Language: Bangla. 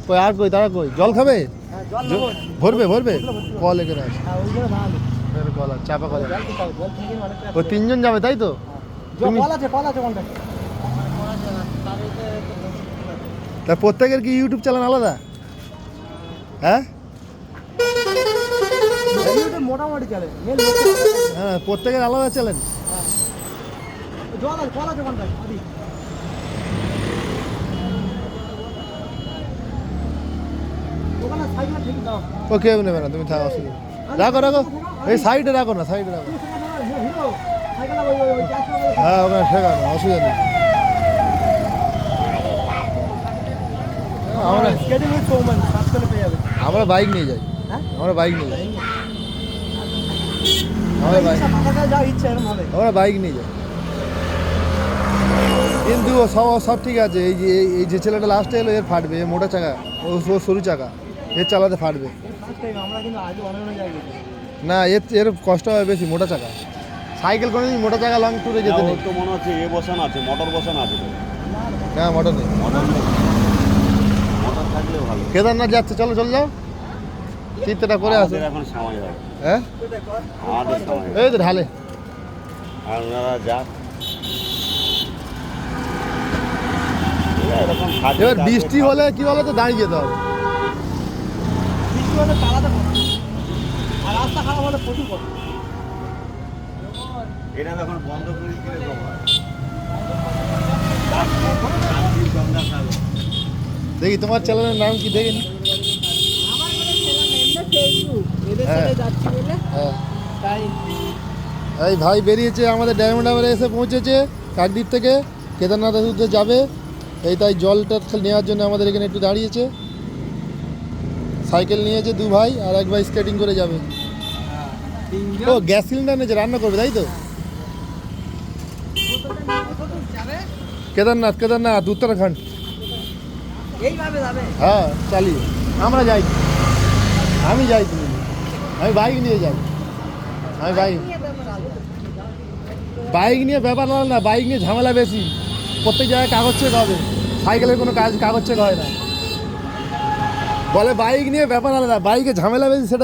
কই আর কই তারা কই জল খাবে ভরবে ভরবে কল এখানে আছে কল আছে চাপা কল ও তিনজন যাবে তাই তো তুমি তা প্রত্যেকের কি ইউটিউব চ্যানেল আলাদা হ্যাঁ মোটামুটি চলে হ্যাঁ প্রত্যেকের আলাদা চ্যানেল জল আছে কল আছে কোনটা ওখানে সাইকেল ঠিক দাও ও কেউ নেবে না তুমি থাকো অসুবিধা রাখো রাখো এই সাইডে রাখো না সাইডে রাখো হ্যাঁ ওখানে শেখানো অসুবিধা নেই আমরা বাইক নিয়ে যাই আমরা বাইক নিয়ে যাই আমরা বাইক নিয়ে যাই কিন্তু সব ঠিক আছে এই যে ছেলেটা লাস্টে এলো এর ফাটবে এর মোটা চাকা ও সরু চাকা এর চালাতে ফাটবে না এর কষ্ট হবে বেশি মোটা চাকা সাইকেল করে মোটা চাকা লং ট্যুরে যেতে নেই তো মনে হচ্ছে বসানো আছে মোটর বসানো আছে না মোটর নেই মোটর থাকলে ভালো কেদারনাথ যাচ্ছে চলো চলে যাও চিত্রটা করে আসো এখন সময় হবে হ্যাঁ আমাদের সময় এই তো ঢালে আর ওনারা যাক এরকম এবার বৃষ্টি হলে কি বলে তো দাঁড়িয়ে যেতে হবে বৃষ্টি হলে চালাতে পারবে আর রাস্তা খারাপ হলে প্রচুর কষ্ট এটা এখন বন্ধ করে দিলে দেখি তোমার চ্যানেলের নাম কি দেখিনি আমার মানে ছেলে এমনি ফেসবুক এদের হ্যাঁ। সাথে যাচ্ছি বলে হ্যাঁ তাই এই ভাই বেরিয়েছে আমাদের ডায়মন্ড হারবারে এসে পৌঁছেছে কাকদ্বীপ থেকে কেদারনাথের উদ্দেশ্যে যাবে এই তাই জলটা নেওয়ার জন্য আমাদের এখানে একটু দাঁড়িয়েছে সাইকেল নিয়েছে দু ভাই আর এক ভাই স্কেটিং করে যাবে ও গ্যাস সিলিন্ডার নিয়েছে রান্না করবে তাই তো কেদারনাথ উত্তরাখণ্ড এইভাবে যাবে হ্যাঁ চালিয়ে আমরা যাই আমি যাই তুমি আমি বাইক নিয়ে যাই আমি বাইক নিয়ে ব্যাপার না বাইক নিয়ে ঝামেলা বেশি প্রত্যেক জায়গায় কাগজ চেক হবে সাইকেলের কোনো কাগজ চেক হয় না বলে বাইক নিয়ে ব্যাপার আলাদা বাইকে ঝামেলা বেশি সেটা